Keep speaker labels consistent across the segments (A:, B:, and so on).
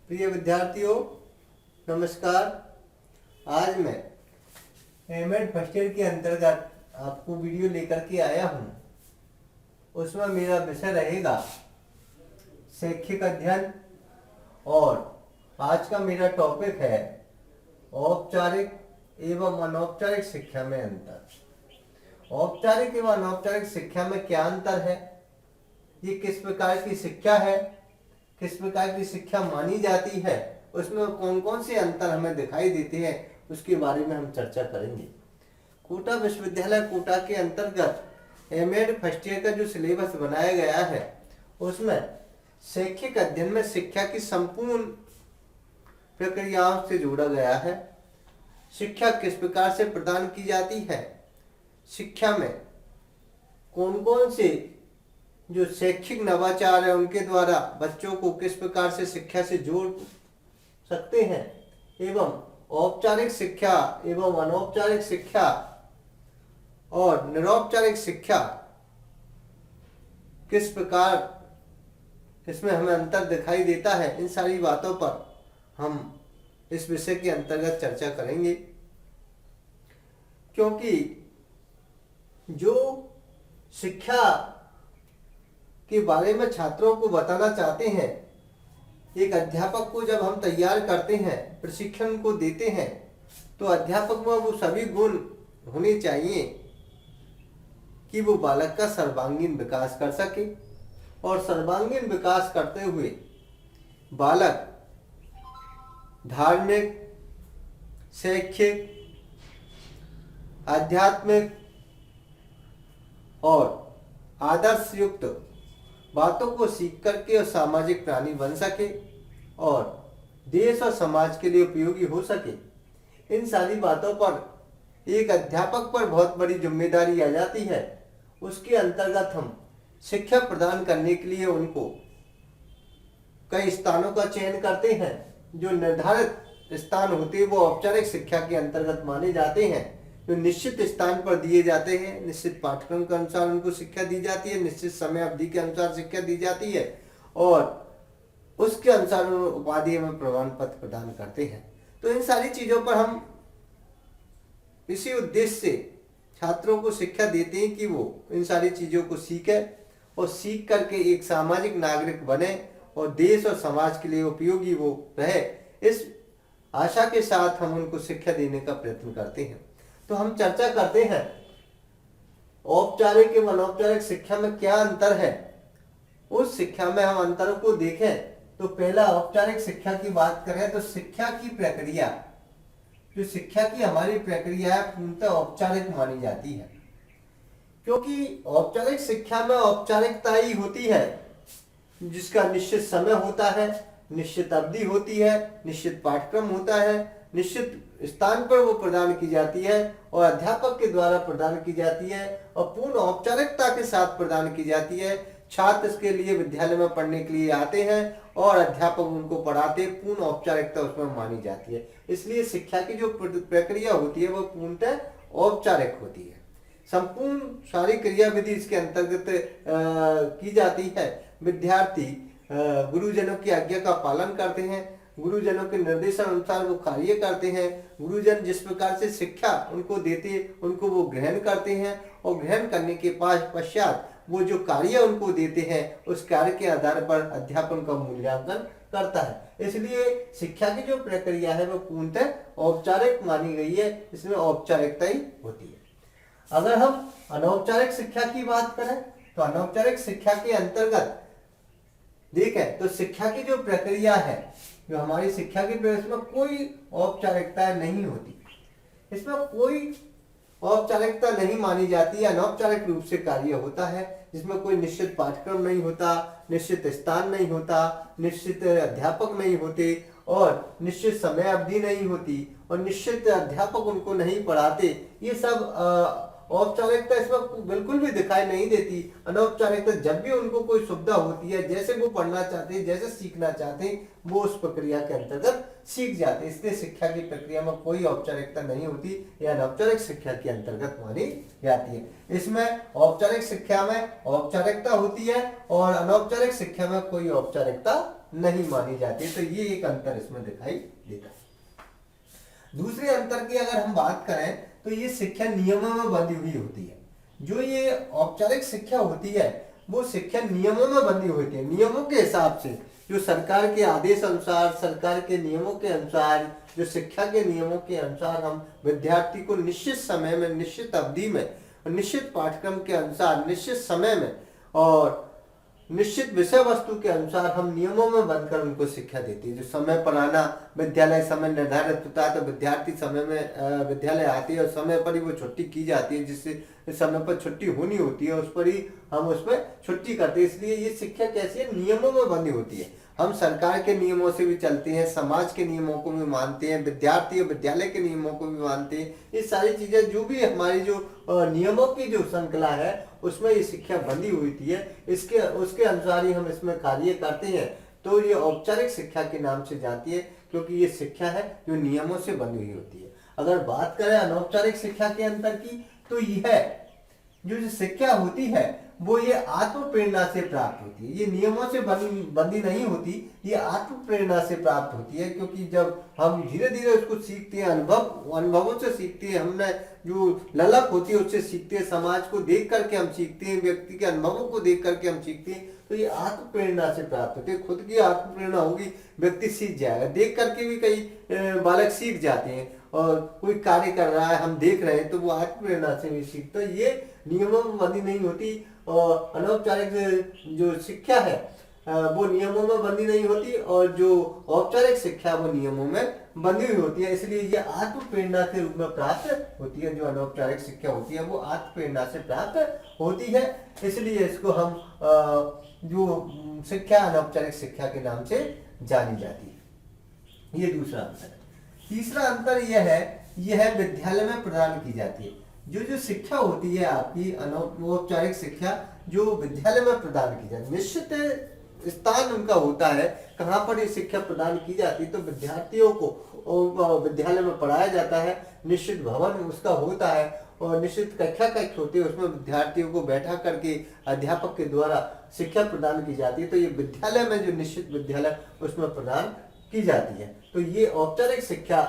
A: प्रिय विद्यार्थियों, नमस्कार। आज मैं एमएड फर्स्ट ईयर के अंतर्गत आपको वीडियो लेकर के आया हूँ। उसमें मेरा विषय रहेगा शैक्षिक अध्ययन और आज का मेरा टॉपिक है औपचारिक एवं अनौपचारिक शिक्षा में अंतर। औपचारिक एवं अनौपचारिक शिक्षा में क्या अंतर है, ये किस प्रकार की शिक्षा है, किस प्रकार की शिक्षा मानी जाती है, उसमें कौन कौन से अंतर हमें दिखाई देते हैं, उसके बारे में हम चर्चा करेंगे। कोटा विश्वविद्यालय कोटा के अंतर्गत एमएड फर्स्ट ईयर का जो सिलेबस बनाया गया है उसमें शैक्षिक अध्ययन में शिक्षा की संपूर्ण प्रक्रियाओं से जोड़ा गया है। शिक्षा किस प्रकार से प्रदान की जाती है, शिक्षा में कौन कौन से जो शैक्षिक नवाचार है उनके द्वारा बच्चों को किस प्रकार से शिक्षा से जोड़ सकते हैं, एवं औपचारिक शिक्षा एवं अनौपचारिक शिक्षा और निरौपचारिक शिक्षा किस प्रकार इसमें हमें अंतर दिखाई देता है, इन सारी बातों पर हम इस विषय के अंतर्गत चर्चा करेंगे। क्योंकि जो शिक्षा के बारे में छात्रों को बताना चाहते हैं, एक अध्यापक को जब हम तैयार करते हैं, प्रशिक्षण को देते हैं, तो अध्यापक में वो सभी गुण होने चाहिए कि वो बालक का सर्वांगीण विकास कर सके और सर्वांगीण विकास करते हुए बालक धार्मिक, शैक्षिक, आध्यात्मिक और आदर्श युक्त बातों को सीख करके और सामाजिक प्राणी बन सके और देश और समाज के लिए उपयोगी हो सके। इन सारी बातों पर एक अध्यापक पर बहुत बड़ी जिम्मेदारी आ जाती है। उसके अंतर्गत हम शिक्षा प्रदान करने के लिए उनको कई स्थानों का चयन करते हैं। जो निर्धारित स्थान होते हैं वो औपचारिक शिक्षा के अंतर्गत माने जाते हैं। जो निश्चित स्थान पर दिए जाते हैं, निश्चित पाठ्यक्रम के अनुसार उनको शिक्षा दी जाती है, निश्चित समय अवधि के अनुसार शिक्षा दी जाती है और उसके अनुसार उपाधि एवं प्रमाण पत्र प्रदान करते हैं। तो इन सारी चीजों पर हम इसी उद्देश्य से छात्रों को शिक्षा देते हैं कि वो इन सारी चीजों को सीखे और सीख करके एक सामाजिक नागरिक बने और देश और समाज के लिए उपयोगी वो रहे। इस आशा के साथ हम उनको शिक्षा देने का प्रयत्न करते हैं। तो हम चर्चा करते हैं औपचारिक एवं अनौपचारिक शिक्षा में क्या अंतर है। उस शिक्षा में हम अंतरों को देखें तो पहला औपचारिक शिक्षा की बात करें तो शिक्षा की प्रक्रिया, जो शिक्षा की हमारी प्रक्रिया है पूर्णतः औपचारिक मानी जाती है। क्योंकि औपचारिक शिक्षा में औपचारिकता ही होती है, जिसका निश्चित समय होता है, निश्चित अवधि होती है, निश्चित पाठ्यक्रम होता है, निश्चित स्थान पर वो प्रदान की जाती है और अध्यापक के द्वारा प्रदान की जाती है और पूर्ण औपचारिकता के साथ प्रदान की जाती है। छात्र इसके लिए विद्यालय में पढ़ने के लिए आते हैं और अध्यापक उनको पढ़ाते, पूर्ण औपचारिकता उसमें मानी जाती है। इसलिए शिक्षा की जो प्रक्रिया होती है वो पूर्णतः औपचारिक होती है। संपूर्ण सारी क्रियाविधि इसके अंतर्गत की जाती है। विद्यार्थी गुरुजनों की आज्ञा का पालन करते हैं, गुरुजनों के निर्देशन अनुसार वो कार्य करते हैं। गुरुजन जिस प्रकार से शिक्षा उनको देते उनको वो ग्रहण करते हैं और ग्रहण करने के पश्चात वो जो कार्य उनको देते हैं उस कार्य के आधार पर अध्यापन का मूल्यांकन करता है। इसलिए शिक्षा की जो प्रक्रिया है वो पूर्णतः औपचारिक मानी गई है, इसमें औपचारिकता ही होती है। अगर हम अनौपचारिक शिक्षा की बात करें तो अनौपचारिक शिक्षा के अंतर्गत देखें तो शिक्षा की जो प्रक्रिया है, जो हमारी शिक्षा की प्रक्रिया, इसमें कोई औपचारिकता नहीं होती, इसमें कोई औपचारिकता नहीं मानी जाती है। अनौपचारिक रूप से कार्य होता है जिसमें कोई निश्चित पाठ्यक्रम नहीं होता, निश्चित स्थान नहीं होता, निश्चित अध्यापक नहीं होते और निश्चित समय अवधि नहीं होती और निश्चित अध्यापक उनको नहीं पढ़ाते। ये सब औपचारिकता इसमें बिल्कुल भी दिखाई नहीं देती। अनौपचारिकता जब भी उनको कोई सुविधा होती है, जैसे वो पढ़ना चाहते हैं, जैसे सीखना चाहते हैं, वो उस प्रक्रिया के अंतर्गत सीख जाते हैं। इसलिए शिक्षा की प्रक्रिया में कोई औपचारिकता नहीं होती, यह अनौपचारिक शिक्षा के अंतर्गत मानी जाती है। इसमें औपचारिक शिक्षा में औपचारिकता होती है और अनौपचारिक शिक्षा में कोई औपचारिकता नहीं मानी जाती है। तो ये एक अंतर इसमें दिखाई देता है। दूसरे अंतर की अगर हम बात करें तो ये शिक्षा नियमों में बंधी हुई होती है। जो ये औपचारिक शिक्षा होती है वो शिक्षा नियमों में बंधी होती है, नियमों के हिसाब से, जो सरकार के आदेश अनुसार, सरकार के नियमों के अनुसार, जो शिक्षा के नियमों के अनुसार हम विद्यार्थी को निश्चित समय में, निश्चित अवधि में, निश्चित पाठ्यक्रम के अनुसार, निश्चित समय में और निश्चित विषय वस्तु के अनुसार हम नियमों में बनकर उनको शिक्षा देती है। जो समय पर आना, विद्यालय समय निर्धारित होता है तो विद्यार्थी समय में विद्यालय आती है और समय पर ही वो छुट्टी की जाती है, जिससे समय पर छुट्टी होनी होती है उस पर ही हम उसमें छुट्टी करते हैं। इसलिए ये शिक्षा कैसी है, नियमों में बंधी होती है। हम सरकार के नियमों से भी चलते हैं, समाज के नियमों को भी मानते हैं, विद्यार्थी और विद्यालय के नियमों को भी मानते हैं। ये सारी चीजें जो भी हमारी जो नियमों की जो श्रृंखला है उसमें ये शिक्षा बंधी हुई थी है, इसके उसके अनुसार ही हम इसमें कार्य करते हैं। तो ये औपचारिक शिक्षा के नाम से जाती है, क्योंकि ये शिक्षा है जो नियमों से बनी हुई होती है। अगर बात करें अनौपचारिक शिक्षा के अंतर की, तो यह जो शिक्षा होती है वो ये आत्म प्रेरणा से प्राप्त होती है। ये नियमों से बंधी नहीं होती, ये आत्म प्रेरणा से प्राप्त होती है। क्योंकि जब हम धीरे धीरे उसको सीखते हैं, अनुभवों से सीखते हैं, हमने जो ललक होती है उससे सीखते हैं, समाज को देख करके हम सीखते हैं, व्यक्ति के अनुभवों को देख करके हम सीखते हैं। तो ये आत्म प्रेरणा से प्राप्त होती है। खुद की आत्म प्रेरणा होगी, व्यक्ति सीख जाएगा। देख करके भी कई बालक सीख जाते हैं, और कोई कार्य कर रहा है हम देख रहे हैं तो वो आत्म प्रेरणा से भी सीखता है। ये नियमों में बंधी नहीं होती। और अनौपचारिक जो शिक्षा है वो नियमों में बंधी नहीं होती, और जो औपचारिक शिक्षा वो नियमों में बंधी हुई होती है। इसलिए ये आत्म प्रेरणा के रूप में प्राप्त होती है। जो अनौपचारिक शिक्षा होती है वो आत्म प्रेरणा से प्राप्त होती है, इसलिए इसको हम जो शिक्षा अनौपचारिक शिक्षा के नाम से जानी जाती है। ये दूसरा अंतर है। तीसरा अंतर यह है विद्यालय में प्रदान की जाती है। जो शिक्षा होती है आपकी अनौपचारिक शिक्षा, जो विद्यालय में प्रदान की जाती है, निश्चित स्थान उनका होता है कहाँ पर ये शिक्षा प्रदान की जाती है। तो विद्यार्थियों को विद्यालय में पढ़ाया जाता है, निश्चित भवन उसका होता है और निश्चित कक्षा कक्ष होती है, उसमें विद्यार्थियों को बैठा करके अध्यापक के द्वारा शिक्षा प्रदान की जाती है। तो ये विद्यालय में जो निश्चित विद्यालय उसमें प्रदान की जाती है। तो ये औपचारिक शिक्षा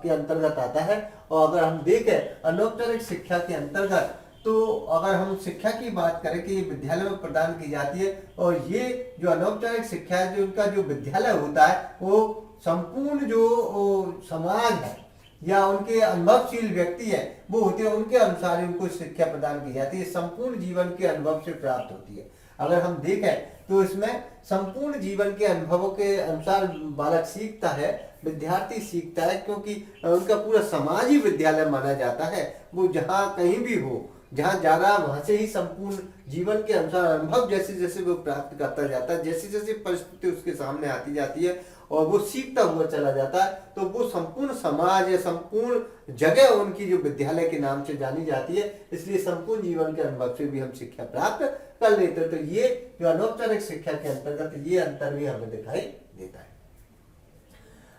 A: के अंतर्गत आता है। और अगर हम देखें अनौपचारिक शिक्षा के अंतर्गत, तो अगर हम शिक्षा की बात करें कि ये विद्यालय में प्रदान की जाती है, और ये जो अनौपचारिक शिक्षा है, जो उनका जो विद्यालय होता है वो संपूर्ण जो समाज है या उनके अनुभवशील व्यक्ति है वो होते हैं, उनके अनुसार उनको शिक्षा प्रदान की जाती है, संपूर्ण जीवन के अनुभव से प्राप्त होती है। अगर हम देखें तो इसमें संपूर्ण जीवन के अनुभवों के अनुसार बालक सीखता है, विद्यार्थी सीखता है, क्योंकि उनका पूरा समाज ही विद्यालय माना जाता है। वो जहाँ कहीं भी हो, जहाँ जा रहा है वहां से ही संपूर्ण जीवन के अनुसार अनुभव जैसे जैसे वो प्राप्त करता जाता है, जैसे जैसे परिस्थिति उसके सामने आती जाती है और वो सीखता हुआ चला जाता है, तो वो संपूर्ण समाज या संपूर्ण जगह उनकी जो विद्यालय के नाम से जानी जाती है। इसलिए संपूर्ण जीवन के अनुभव से भी हम शिक्षा प्राप्त कर लेते हैं। तो ये जो अनौपचारिक शिक्षा के अंतर्गत ये अंतर भी हमें दिखाई देता है।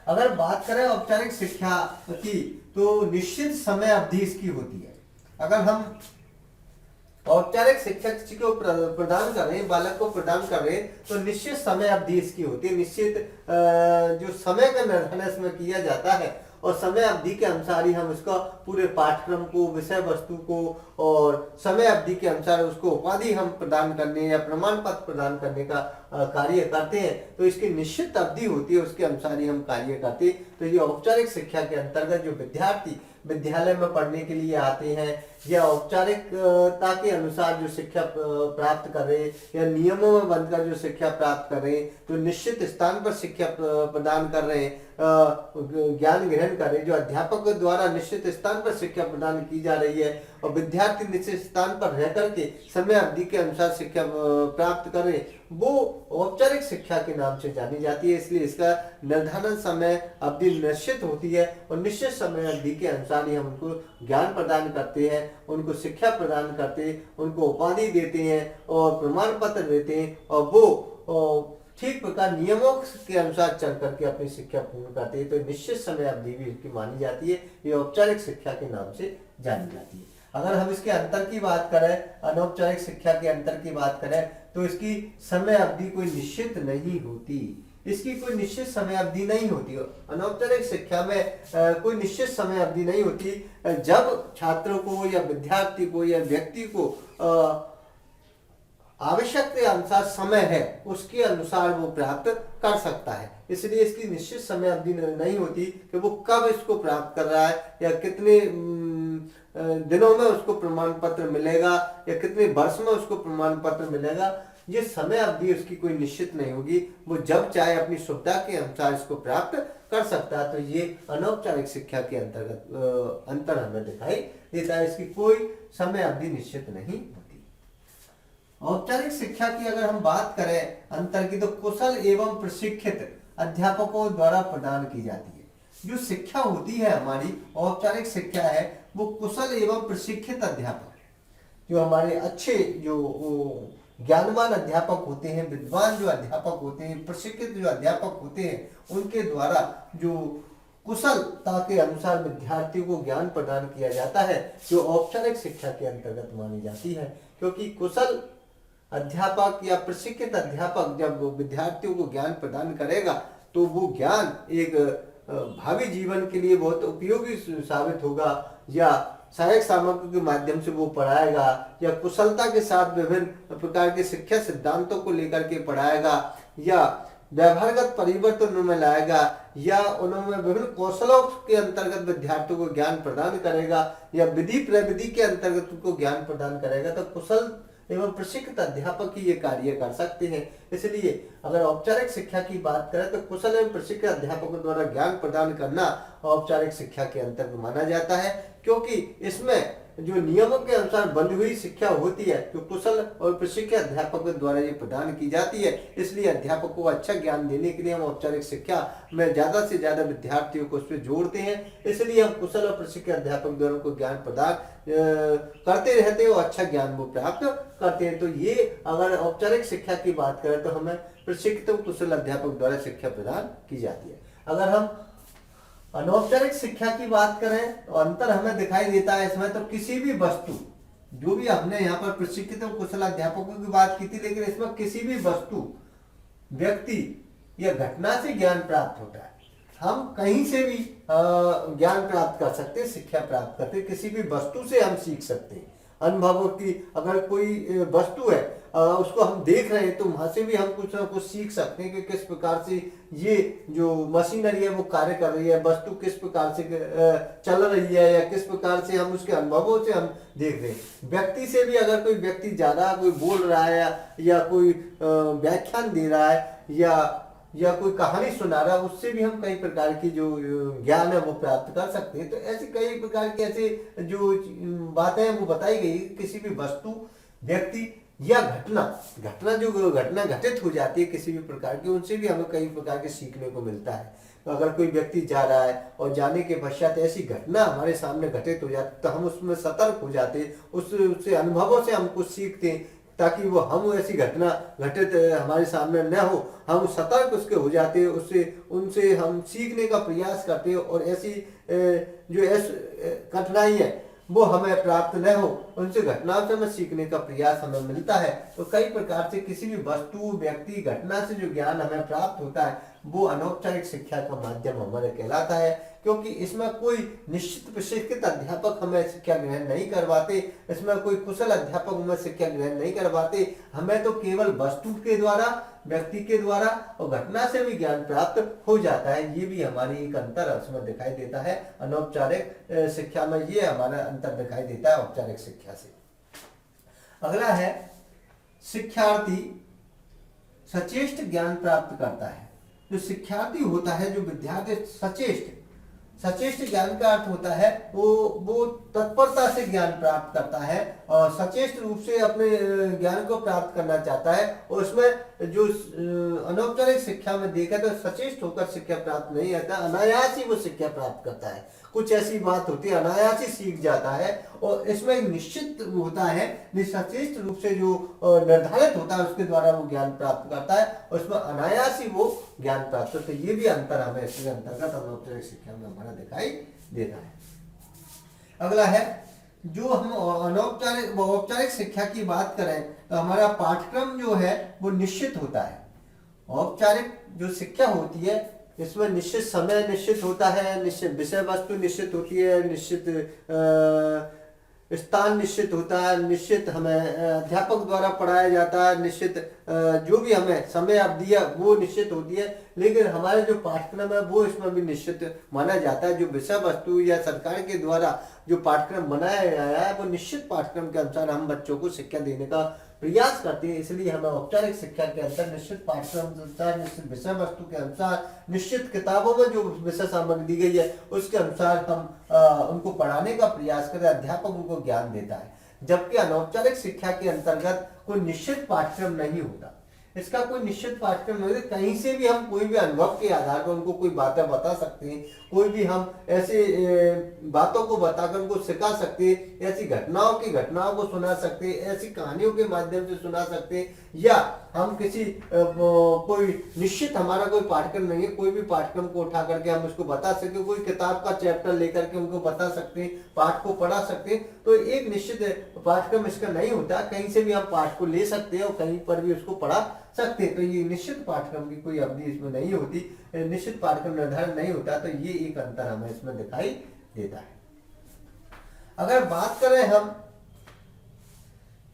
A: अगर बात करें औपचारिक शिक्षा की, तो निश्चित समय अवधि इसकी होती है। अगर हम औपचारिक शिक्षा किसी को प्रदान कर रहे हैं, बालक को प्रदान कर रहे हैं, तो निश्चित समय अवधि इसकी होती है। निश्चित जो समय का निर्धारण इसमें किया जाता है और समय अवधि के अनुसार ही हम उसका पूरे पाठ्यक्रम को, विषय वस्तु को और समय अवधि के अनुसार उसको उपाधि हम प्रदान करने या प्रमाण पत्र प्रदान करने का कार्य करते हैं। तो इसकी निश्चित अवधि होती है, उसके अनुसार ही हम कार्य करते हैं। तो ये औपचारिक शिक्षा के अंतर्गत जो विद्यार्थी विद्यालय में पढ़ने के लिए आते हैं या औपचारिकता के अनुसार जो शिक्षा प्राप्त कर रहे हैं या नियमों में बनकर जो शिक्षा प्राप्त कर रहे हैं, तो निश्चित स्थान पर शिक्षा प्रदान कर रहे हैं, ज्ञान ग्रहण कर रहे हैं, जो अध्यापक द्वारा निश्चित स्थान पर शिक्षा प्रदान की जा रही है और विद्यार्थी निश्चित स्थान पर रह करके समय अवधि के अनुसार शिक्षा प्राप्त कर रहे हैं, वो औपचारिक शिक्षा के नाम से जानी जाती है। इसलिए इसका निर्धारण समय अवधि निश्चित होती है और निश्चित समय अवधि के अनुसार ही हम उनको ज्ञान प्रदान करते हैं, उनको शिक्षा प्रदान करते हैं, उनको उपाधि देते हैं और प्रमाण पत्र देते हैं और वो ठीक प्रकार नियमों के अनुसार चल करके अपनी शिक्षा पूर्ण करते हैं। तो निश्चित समय अवधि भी इसकी मानी जाती है। ये औपचारिक शिक्षा के नाम से जानी जाती है। अगर हम इसके अंतर की बात करें, अनौपचारिक शिक्षा के अंतर की बात करें, तो इसकी समय अवधि कोई निश्चित नहीं होती। इसकी कोई निश्चित समय अवधि नहीं होती। अनौपचारिक शिक्षा में कोई निश्चित समय अवधि नहीं होती। जब छात्रों को या विद्यार्थी को या व्यक्ति को आवश्यक के अनुसार समय है, उसके अनुसार वो प्राप्त कर सकता है। इसलिए इसकी निश्चित समय अवधि नहीं होती कि वो कब इसको प्राप्त कर रहा है या कितने दिनों में उसको प्रमाण पत्र मिलेगा या कितने वर्ष में उसको प्रमाण पत्र मिलेगा। ये समय अवधि उसकी कोई निश्चित नहीं होगी। वो जब चाहे अपनी सुविधा के अनुसार इसको प्राप्त कर सकता है। तो ये अनौपचारिक शिक्षा के अंतर्गत अंतर हमें दिखाई देता है। इसकी कोई समय अवधि निश्चित नहीं होती। औपचारिक शिक्षा की अगर हम बात करें अंतर की, तो कुशल एवं प्रशिक्षित अध्यापकों द्वारा प्रदान की जाती है। जो शिक्षा होती है हमारी औपचारिक शिक्षा है, वो कुशल एवं प्रशिक्षित अध्यापक, जो हमारे अच्छे जो ज्ञानवान अध्यापक होते हैं, विद्वान जो अध्यापक होते हैं, प्रशिक्षित जो अध्यापक होते हैं, उनके द्वारा जो कुशलता के अनुसार विद्यार्थियों को ज्ञान प्रदान किया जाता है, जो औपचारिक शिक्षा के अंतर्गत मानी जाती है। क्योंकि कुशल अध्यापक या प्रशिक्षित अध्यापक जब विद्यार्थियों को ज्ञान प्रदान करेगा, तो वो ज्ञान एक भावी जीवन के लिए बहुत उपयोगी साबित होगा। या सहायक सामग्री के माध्यम से वो पढ़ाएगा, या कुशलता के साथ विभिन्न प्रकार के शिक्षा सिद्धांतों को लेकर के पढ़ाएगा, या व्यवहारगत परिवर्तन उनमें लाएगा, या उनमें विभिन्न कौशलों के अंतर्गत विद्यार्थियों को ज्ञान प्रदान करेगा, या विधि प्रविधि के अंतर्गत उनको ज्ञान प्रदान करेगा। तो कुशल एवं प्रशिक्षित अध्यापक ही ये कार्य कर सकते हैं। इसलिए अगर औपचारिक शिक्षा की बात करें, तो कुशल एवं प्रशिक्षित अध्यापकों द्वारा ज्ञान प्रदान करना औपचारिक शिक्षा के अंतर्गत माना जाता है। क्योंकि इसमें जो नियमों के अनुसार बंधी हुई शिक्षा होती है, जो कुशल और प्रशिक्षित अध्यापकों द्वारा ये प्रदान की जाती है। इसलिए अध्यापकों को अच्छा ज्ञान देने के लिए हम औपचारिक शिक्षा में ज्यादा से ज्यादा विद्यार्थियों को उस पर जोड़ते हैं। इसलिए हम कुशल और प्रशिक्षित अध्यापक द्वारा उनको ज्ञान प्रदान करते रहते हैं और अच्छा ज्ञान वो प्राप्त करते हैं। तो ये अगर औपचारिक शिक्षा की बात करें, तो हमें प्रशिक्षित और कुशल अध्यापक द्वारा शिक्षा प्रदान की जाती है। अगर हम अनौपचारिक शिक्षा की बात करें, तो अंतर हमें दिखाई देता है इसमें। तो किसी भी वस्तु, जो भी हमने यहाँ पर प्रशिक्षित और कुशल अध्यापकों की बात की थी, लेकिन इसमें किसी भी वस्तु, व्यक्ति या घटना से ज्ञान प्राप्त होता है। हम कहीं से भी ज्ञान प्राप्त कर सकते हैं, शिक्षा प्राप्त करते हैं। किसी भी वस्तु से हम सीख सकते हैं। अनुभवों की अगर कोई वस्तु है, उसको हम देख रहे हैं, तो वहां से भी हम कुछ ना कुछ सीख सकते हैं कि किस प्रकार से ये जो मशीनरी है वो कार्य कर रही है, वस्तु किस प्रकार से चल रही है, या किस प्रकार से हम उसके अनुभवों से हम देख रहे हैं। व्यक्ति से भी अगर कोई व्यक्ति ज्यादा कोई बोल रहा है, या कोई व्याख्यान दे रहा है, या कोई कहानी सुना रहा है, उससे भी हम कई प्रकार की जो ज्ञान है वो प्राप्त कर सकते हैं। तो ऐसी कई प्रकार की ऐसे जो बातें हैं वो बताई गई। किसी भी वस्तु, व्यक्ति या घटना जो घटना घटित हो जाती है किसी भी प्रकार की, उनसे भी हमें कई प्रकार के सीखने को मिलता है। तो अगर कोई व्यक्ति जा रहा है और जाने के पश्चात ऐसी घटना हमारे सामने घटित हो जाती, तो हम उसमें सतर्क हो जाते, उससे अनुभवों से हम कुछ सीखते हैं, ताकि वो हम ऐसी घटना घटित हमारे सामने न हो। हम सतर्क उसके हो जाते हैं, उससे उनसे हम सीखने का प्रयास करते हैं, और ऐसी जो कठिनाई है वो हमें प्राप्त न हो, उनसे घटनाओं से हमें सीखने का प्रयास हमें मिलता है। तो कई प्रकार से किसी भी वस्तु, व्यक्ति, घटना से जो ज्ञान हमें प्राप्त होता है, वो अनौपचारिक शिक्षा का माध्यम हमारे कहलाता है। क्योंकि इसमें कोई निश्चित प्रशिक्षित अध्यापक हमें शिक्षा ग्रहण नहीं करवाते, इसमें कोई कुशल अध्यापक हमें शिक्षा ग्रहण नहीं करवाते। हमें तो केवल वस्तु के द्वारा, व्यक्ति के द्वारा और घटना से भी ज्ञान प्राप्त हो जाता है। ये भी हमारी एक अंतर उसमें दिखाई देता है। अनौपचारिक शिक्षा में ये हमारा अंतर दिखाई देता है औपचारिक शिक्षा से। अगला है, शिक्षार्थी सचेष्ट ज्ञान प्राप्त करता है। जो शिक्षार्थी होता है, जो विद्यार्थी सचेष्ट ज्ञान का अर्थ होता है वो तत्परता से ज्ञान प्राप्त करता है और सचेष्ट रूप से अपने ज्ञान को प्राप्त करना चाहता है। और उसमें जो अनौपचारिक शिक्षा में देखा तो सचेष्ट होकर शिक्षा प्राप्त नहीं आता, अनायास ही वो शिक्षा प्राप्त करता है। कुछ ऐसी बात होती है, अनायास ही सीख जाता है। और इसमें एक निश्चित होता है, सचेष्ट रूप से जो निर्धारित होता है उसके द्वारा वो ज्ञान प्राप्त करता है, और उसमें अनायास ही वो ज्ञान प्राप्त करता है। ये भी अंतर हमें इसके अंतर्गत अनौपचारिक शिक्षा में हमारा दिखाई देता है। अगला है, जो हम अनौपचारिक औपचारिक शिक्षा की बात करें तो हमारा पाठ्यक्रम जो है वो निश्चित होता है। औपचारिक जो शिक्षा होती है इसमें निश्चित समय निश्चित होता है, निश्चित विषय वस्तु निश्चित होती है, निश्चित स्थान निश्चित होता है, निश्चित हमें अध्यापक द्वारा पढ़ाया जाता है, निश्चित जो भी हमें समय अवधि है वो निश्चित होती है। लेकिन हमारे जो पाठ्यक्रम है वो इसमें भी निश्चित माना जाता है। जो विषय वस्तु या सरकार के द्वारा जो पाठ्यक्रम बनाया गया है वो निश्चित पाठ्यक्रम के अनुसार हम बच्चों को शिक्षा देने का प्रयास करते हैं। इसलिए हमें औपचारिक शिक्षा के अंदर निश्चित पाठ्यक्रम के अनुसार, निश्चित विषय वस्तु के अनुसार, निश्चित किताबों में जो विषय सामग्री दी गई है उसके अनुसार हम उनको पढ़ाने का प्रयास करें, अध्यापक उनको ज्ञान देता है। जबकि अनौपचारिक शिक्षा के अंतर्गत कोई निश्चित पाठ्यक्रम नहीं होता, इसका कोई निश्चित पाठ्यक्रम नहीं होता। कहीं से भी हम कोई भी अनुभव के आधार पर उनको कोई बातें बता सकते हैं, कोई भी हम ऐसे बातों को बताकर उनको सिखा सकते हैं, ऐसी घटनाओं को सुना सकते हैं, ऐसी कहानियों के माध्यम से सुना सकते हैं। या हम किसी कोई निश्चित हमारा कोई पाठ्यक्रम नहीं है, कोई भी पाठ्यक्रम को उठा करके हम उसको बता सकते, कोई किताब का चैप्टर लेकर के उनको बता सकते हैं, पाठ को पढ़ा सकते हैं। तो एक निश्चित पाठ्यक्रम इसका नहीं होता, कहीं से भी हम पाठ को ले सकते हैं और कहीं पर भी उसको पढ़ा सकते हैं। तो ये निश्चित पाठ्यक्रम की कोई अवधि इसमें नहीं होती, निश्चित पाठ्यक्रम निर्धारण नहीं होता। तो ये एक अंतर हमें इसमें दिखाई देता है। अगर बात करें हम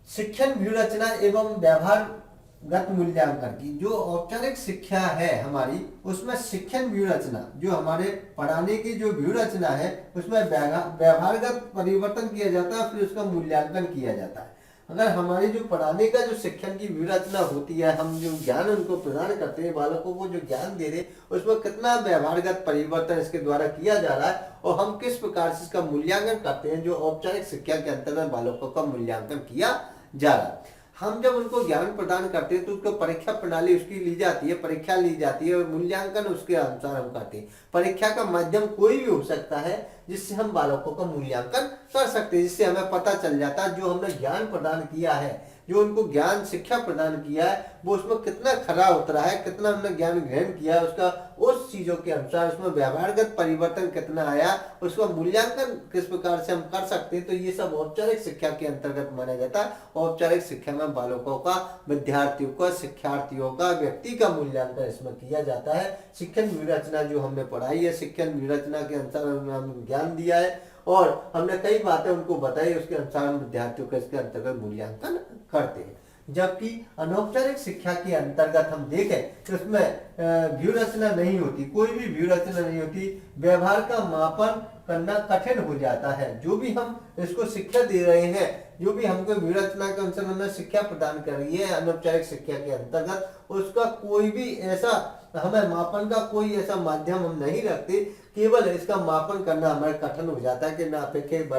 A: शिक्षण व्यूहरचना एवं व्यवहारगत मूल्यांकन की, जो औपचारिक शिक्षा है हमारी उसमें शिक्षण व्यूहरचना जो हमारे पढ़ाने की जो व्यूहरचना है उसमें व्यवहारगत परिवर्तन किया जाता है, फिर उसका मूल्यांकन किया जाता है। अगर हमारी जो पढ़ाने का जो शिक्षण की व्यूहरचना होती है, हम जो ज्ञान उनको प्रदान करते हैं, बालकों को जो ज्ञान दे रहे हैं उसमें कितना व्यवहारगत परिवर्तन इसके द्वारा किया जा रहा है और हम किस प्रकार से इसका मूल्यांकन करते हैं, जो औपचारिक शिक्षा के अंतर्गत बालकों का मूल्यांकन किया जा रहा है। हम जब उनको ज्ञान प्रदान करते हैं तो उसको परीक्षा प्रणाली उसकी ली जाती है, परीक्षा ली जाती है और मूल्यांकन उसके अनुसार हम करते हैं। परीक्षा का माध्यम कोई भी हो सकता है जिससे हम बालकों का मूल्यांकन कर सकते हैं, जिससे हमें पता चल जाता है जो हमने ज्ञान प्रदान किया है, जो उनको ज्ञान शिक्षा प्रदान किया है वो उसमें कितना खरा उतरा है, कितना हमने ज्ञान ग्रहण किया है, उसका उस चीजों के अनुसार उसमें व्यवहारगत परिवर्तन कितना आया, उसका मूल्यांकन किस प्रकार से हम कर सकते हैं। तो ये सब औपचारिक शिक्षा के अंतर्गत माना जाता है। औपचारिक शिक्षा में बालकों का, विद्यार्थियों का, शिक्षार्थियों का, व्यक्ति का मूल्यांकन इसमें किया जाता है। शिक्षण व्यूहरचना जो हमने पढ़ाई है, शिक्षण व्यूहरचना के अनुसार हमने ज्ञान दिया है और हमने कई बातें उनको बताई, उसके अनुसार हम विद्यार्थियों का इसके अंतर्गत मूल्यांकन करते हैं। जबकि अनौपचारिक शिक्षा के अंतर्गत हम देखें तो इसमें व्यूहरचना नहीं होती, कोई भी व्यूहरचना नहीं होती, व्यवहार का मापन करना कठिन हो जाता है। जो भी हम इसको शिक्षा दे रहे हैं, जो भी हमको व्यूहरचना के अनुसार हमें शिक्षा प्रदान कर रही है अनौपचारिक शिक्षा के अंतर्गत, उसका कोई भी ऐसा हमें मापन का कोई ऐसा माध्यम हम नहीं रखते, केवल इसका मापन करना हमारे कठिन हो जाता है कि ना अपेक्षित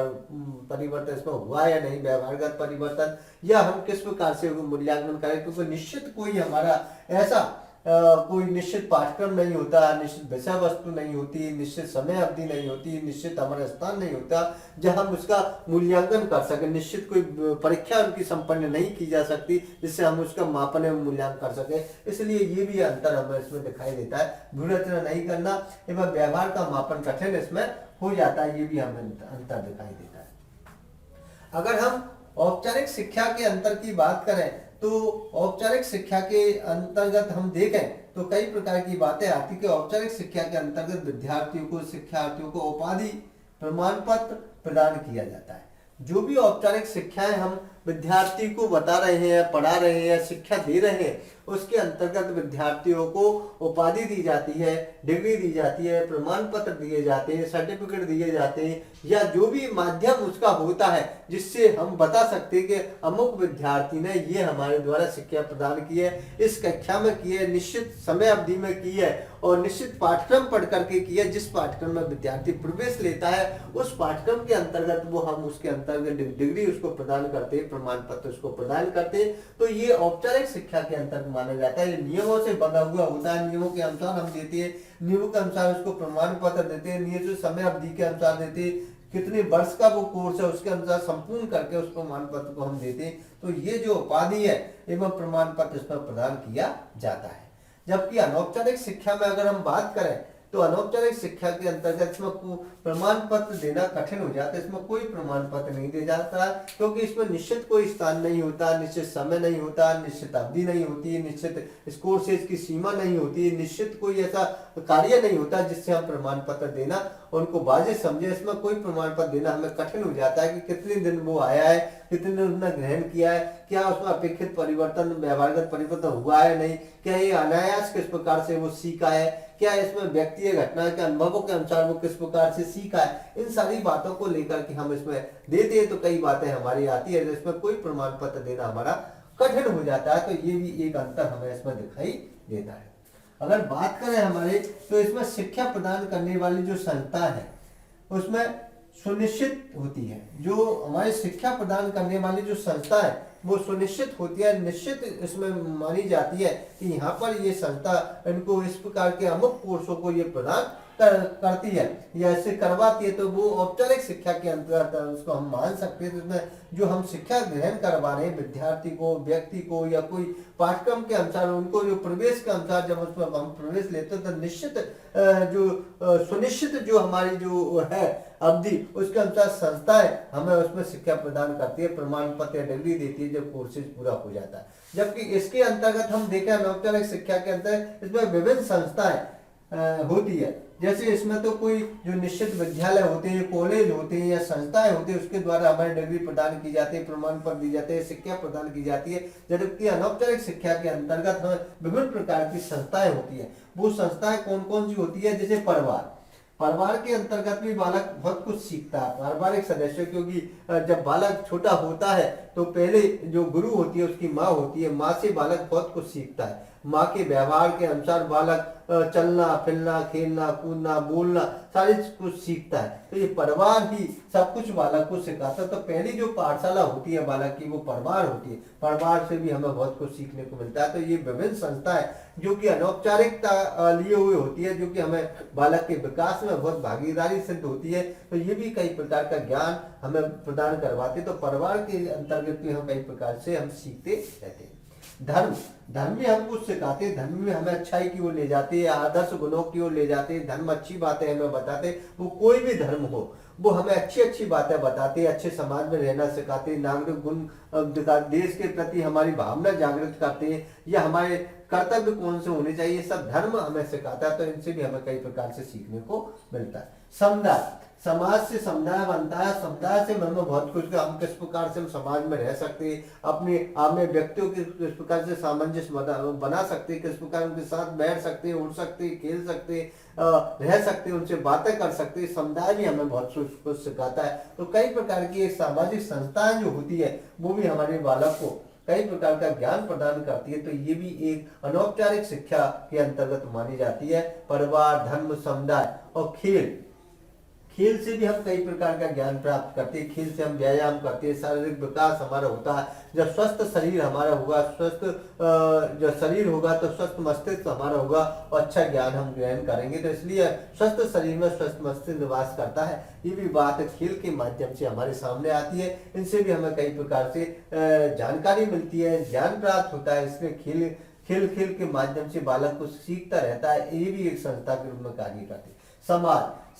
A: परिवर्तन इसमें हुआ या नहीं, व्यवहारगत परिवर्तन, या हम किस प्रकार से मूल्यांकन करें, क्योंकि निश्चित कोई हमारा ऐसा कोई निश्चित पाठ्यक्रम नहीं होता, निश्चित विषय वस्तु नहीं होती, निश्चित समय अवधि नहीं होती, निश्चित हमारा स्थान नहीं होता जहां हम उसका मूल्यांकन कर सके, निश्चित कोई परीक्षा उनकी संपन्न नहीं की जा सकती जिससे हम उसका मापन एवं मूल्यांकन कर सके। इसलिए ये भी अंतर हमें इसमें दिखाई देता है। व्यूहरचना नहीं करना एवं व्यवहार का मापन कठिन इसमें हो जाता है, ये भी हमें अंतर दिखाई देता है। अगर हम औपचारिक शिक्षा के अंतर की बात करें तो औपचारिक शिक्षा के अंतर्गत हम देखें तो कई प्रकार की बातें आती है कि औपचारिक शिक्षा के अंतर्गत विद्यार्थियों को, शिक्षार्थियों को उपाधि प्रमाण पत्र प्रदान किया जाता है। जो भी औपचारिक शिक्षाएं हम विद्यार्थी को बता रहे हैं, पढ़ा रहे हैं, शिक्षा दे रहे हैं, उसके अंतर्गत विद्यार्थियों को उपाधि दी जाती है, डिग्री दी जाती है, प्रमाण पत्र दिए जाते हैं, सर्टिफिकेट दिए जाते हैं, या जो भी माध्यम उसका होता है जिससे हम बता सकते हैं कि अमुक विद्यार्थी ने ये हमारे द्वारा शिक्षा प्रदान की है, इस कक्षा में की है, निश्चित समय अवधि में की है और निश्चित पाठ्यक्रम पढ़ करके की है। जिस पाठ्यक्रम में विद्यार्थी प्रवेश लेता है उस पाठ्यक्रम के अंतर्गत वो हम उसके अंतर्गत डिग्री उसको प्रदान करते हैं, प्रमाण पत्र उसको प्रदान करते हैं। तो ये औपचारिक शिक्षा के अंतर्गत माना जाता है। ये नियमों से बंधा हुआ होता है, नियमों के अनुसार हम देते हैं, नियमों के अनुसार उसको प्रमाण पत्र देते हैं, नियत समय अवधि के अनुसार देते हैं, कितने वर्ष का वो कोर्स है उसके अनुसार संपूर्ण करके उस प्रमाण पत्र को हम देते हैं। तो ये जो उपाधि है एवं प्रमाण पत्र इस पर प्रदान किया जाता है। जबकि अनौपचारिक शिक्षा में अगर हम बात करें तो अनौपचारिक शिक्षा के अंतर्गत इसमें प्रमाण पत्र देना कठिन हो जाता है। इसमें कोई प्रमाण पत्र नहीं दिया जाता, क्योंकि इसमें निश्चित कोई स्थान नहीं होता, निश्चित समय नहीं होता, निश्चित अवधि नहीं होती, निश्चित स्कोर से इसकी सीमा नहीं होती, निश्चित कोई ऐसा कार्य नहीं होता जिससे हम प्रमाण पत्र देना उनको वाजिब समझे। इसमें कोई प्रमाण पत्र देना हमें कठिन हो जाता है कि कितने दिन वो आया है, कितने दिन उसने ग्रहण किया है, क्या उसमें अपेक्षित परिवर्तन, व्यवहारगत परिवर्तन हुआ है नहीं, क्या ये अनायास किस प्रकार से वो सीखा है, क्या इसमें व्यक्ति घटना के अनुभवों के अनुसार वो किस प्रकार से सीखा है। इन सारी बातों को लेकर के हम इसमें देते हैं तो कई बातें हमारी आती है, इसमें कोई प्रमाण पत्र देना हमारा कठिन हो जाता है। तो ये भी एक अंतर हमें इसमें दिखाई देता है। अगर बात करें हमारे, तो इसमें शिक्षा प्रदान करने वाली जो संस्था है उसमें सुनिश्चित होती है, जो हमारी शिक्षा प्रदान करने वाली जो संस्था है वो सुनिश्चित होती है, निश्चित इसमें मानी जाती है कि यहाँ पर ये संस्था इनको इस प्रकार के अमुक कोर्सों को ये प्रदान करती है या ऐसे करवाती है, तो वो औपचारिक शिक्षा के अंतर्गत उसको हम मान सकते हैं। तो इसमें जो हम शिक्षा ग्रहण करवा रहे हैं विद्यार्थी को, व्यक्ति को, या कोई पाठ्यक्रम के अनुसार उनको जो प्रवेश के अनुसार जब उसमें हम प्रवेश लेते हैं तो निश्चित जो सुनिश्चित जो हमारी जो है अवधि उसके अनुसार संस्थाएं हमें उसमें शिक्षा प्रदान करती है, प्रमाण पत्र या डिग्री देती है जब कोर्सेज पूरा हो जाता है। जबकि इसके अंतर्गत हम देखें अनौपचारिक शिक्षा के अंतर्गत इसमें विभिन्न संस्थाएं होती है। जैसे इसमें तो कोई जो निश्चित विद्यालय होते हैं, कॉलेज होते हैं या संस्थाएं होती है, उसके द्वारा हमारी डिग्री प्रदान की जाती है, प्रमाण पत्र दी जाते हैं, शिक्षा प्रदान की जाती है। जबकि अनौपचारिक शिक्षा के अंतर्गत हमें विभिन्न प्रकार की संस्थाएं होती है। वो संस्थाएं कौन कौन सी होती है? जैसे परिवार के अंतर्गत भी बालक बहुत कुछ सीखता है, पारिवारिक सदस्य, क्योंकि जब बालक छोटा होता है तो पहले जो गुरु होती है उसकी माँ होती है, माँ से बालक बहुत कुछ सीखता है। माँ के व्यवहार के अनुसार बालक चलना फिरना, खेलना कूदना, बोलना सारी कुछ सीखता है। तो ये परिवार ही सब कुछ बालक को सिखाता है। तो पहली जो पाठशाला होती है बालक की वो परिवार होती है, परिवार से भी हमें बहुत कुछ सीखने को मिलता है। तो ये विभिन्न संस्थाएं जो कि अनौपचारिकता लिए हुए होती है, जो कि हमें बालक के विकास में बहुत भागीदारी सिद्ध होती है, तो ये भी कई प्रकार का ज्ञान हमें प्रदान करवाते। तो परिवार के अंतर्गत भी हम कई प्रकार से हम सीखते रहते हैं। धर्म भी हम कुछ सिखाते हैं, धर्म में हमें अच्छाई की ओर ले जाते हैं, आदर्श गुणों की ओर ले जाते हैं, धर्म अच्छी बातें हमें बताते हैं। वो कोई भी धर्म हो वो हमें अच्छी अच्छी बातें बताते हैं, अच्छे समाज में रहना सिखाते हैं, नागरिक गुण, देश के प्रति हमारी भावना जागृत करते हैं, या हमारे कर्तव्य कौन से होने चाहिए, सब धर्म हमें सिखाता है। तो इनसे भी हमें कई प्रकार से सीखने को मिलता है। समुदाय, समाज से समुदाय बनता है, समुदाय से हमें बहुत कुछ, हम किस प्रकार से हम समाज में रह सकते हैं, अपने आप में व्यक्तियों के किस प्रकार से सामंजस्य बना सकते हैं, किस प्रकार उनके साथ बैठ सकते हैं, उड़ सकते हैं, खेल सकते हैं, रह सकते हैं, उनसे बातें कर सकते हैं। समुदाय भी हमें बहुत कुछ सिखाता है। तो कई प्रकार की एक सामाजिक संस्थाएं जो होती है वो भी हमारे बालक को कई प्रकार का ज्ञान प्रदान करती है। तो ये भी एक अनौपचारिक शिक्षा के अंतर्गत मानी जाती है। परिवार, धर्म, समुदाय और खेल से भी हम कई प्रकार का ज्ञान प्राप्त करते हैं। खेल से हम व्यायाम करते हैं, शारीरिक विकास हमारा होता है। जब स्वस्थ शरीर हमारा होगा, स्वस्थ जो शरीर होगा तो स्वस्थ मस्तिष्क हमारा होगा और अच्छा ज्ञान हम ग्रहण करेंगे। तो इसलिए स्वस्थ शरीर में स्वस्थ मस्तिष्क निवास करता है। ये भी बात खेल के माध्यम से हमारे सामने आती है। इनसे भी हमें कई प्रकार से जानकारी मिलती है, ज्ञान प्राप्त होता है। इसमें खेल के माध्यम से बालक को सीखता रहता है। ये भी एक संस्था के रूप में कार्य करती है।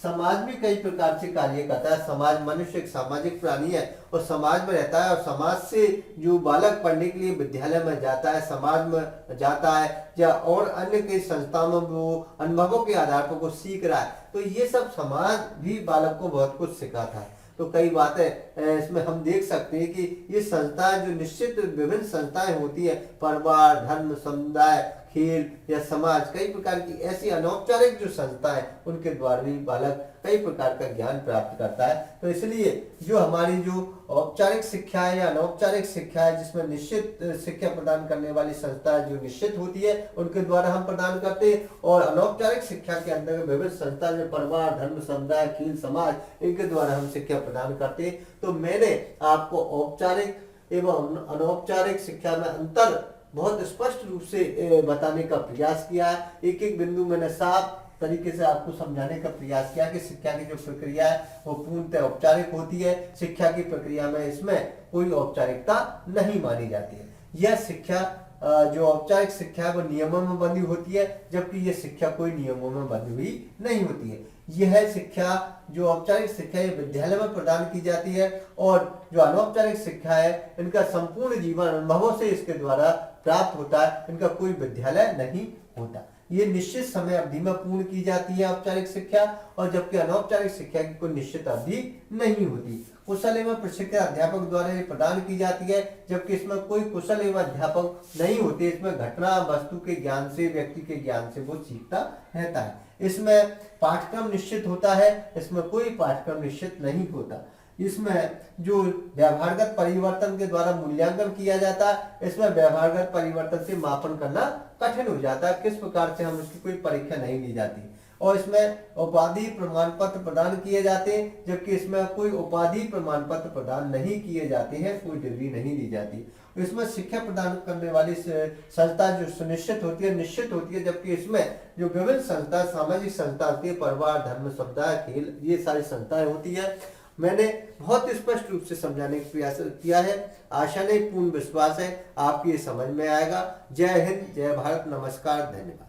A: समाज भी कई प्रकार से कार्य करता है। समाज, मनुष्य एक सामाजिक प्राणी है और समाज में रहता है, और समाज से जो बालक पढ़ने के लिए विद्यालय में जाता है, समाज में जाता है, या और अन्य कई संस्थाओं में वो अनुभवों के आधार पर कुछ सीख रहा है। तो ये सब समाज भी बालक को बहुत कुछ सिखाता है। तो कई बातें इसमें हम देख सकते हैं कि ये संस्थाएं जो निश्चित विभिन्न संस्थाएं होती है, परिवार, धर्म, समुदाय, खेल या समाज, कई प्रकार की ऐसी अनौपचारिक जो संस्था है उनके द्वारा भी बालक कई प्रकार का ज्ञान प्राप्त करता है। तो इसलिए जो हमारी जो औपचारिक शिक्षा है या अनौपचारिक शिक्षा है, जिसमें निश्चित शिक्षा प्रदान करने वाली संस्था जो निश्चित होती है उनके द्वारा हम प्रदान करते हैं, और अनौपचारिक शिक्षा के अंतर्गत विभिन्न संस्था जो परिवार, धर्म, समुदाय, खेल, समाज, इनके द्वारा हम शिक्षा प्रदान करते हैं। तो मैंने आपको औपचारिक एवं अनौपचारिक शिक्षा में अंतर बहुत स्पष्ट रूप से बताने का प्रयास किया है। एक एक बिंदु मैंने साफ तरीके से आपको समझाने का प्रयास किया कि शिक्षा की जो प्रक्रिया है वो पूर्णतः औपचारिक होती है। शिक्षा की प्रक्रिया में इसमें कोई औपचारिकता नहीं मानी जाती है। यह शिक्षा जो औपचारिक शिक्षा है वो नियमों में बंधी होती है, जबकि ये शिक्षा कोई नियमों में बंधी हुई नहीं होती है। यह शिक्षा जो औपचारिक शिक्षा है विद्यालय में प्रदान की जाती है, और जो अनौपचारिक शिक्षा है इनका संपूर्ण जीवन अनुभवों से इसके द्वारा प्राप्त होता है, इनका कोई विद्यालय नहीं होता। ये निश्चित समय अवधि में पूर्ण की जाती है औपचारिक शिक्षा, और जबकि अनौपचारिक शिक्षा की कोई निश्चित अवधि नहीं होती। कुशल एवं प्रशिक्षित अध्यापक द्वारा ये प्रदान की जाती है, जबकि इसमें कोई कुशल एवं अध्यापक नहीं होते। इसमें घटना वस्तु के ज्ञान से, व्यक्ति के ज्ञान से वो सीखता रहता है। इसमें पाठ्यक्रम निश्चित होता है, इसमें कोई पाठ्यक्रम निश्चित नहीं होता। इसमें जो व्यवहारगत परिवर्तन के द्वारा मूल्यांकन किया जाता है, इसमें व्यवहारगत परिवर्तन से मापन करना कठिन हो जाता है, किस प्रकार से हम इसकी कोई परीक्षा नहीं ली जाती। और इसमें उपाधि प्रमाण पत्र प्रदान किए जाते हैं, जबकि इसमें कोई उपाधि प्रमाण पत्र प्रदान नहीं किए जाते हैं, कोई डिग्री नहीं दी जाती। इसमें शिक्षा प्रदान करने वाली संस्था जो सुनिश्चित होती है, निश्चित होती है, जबकि इसमें जो विभिन्न संस्था, सामाजिक संस्था होती है, परिवार, धर्म, समुदाय, खेल, ये सारी संस्थाएं होती है। मैंने बहुत स्पष्ट रूप से समझाने का प्रयास किया है। आशा नहीं, पूर्ण विश्वास है आपकी ये समझ में आएगा। जय हिंद, जय भारत, नमस्कार, धन्यवाद।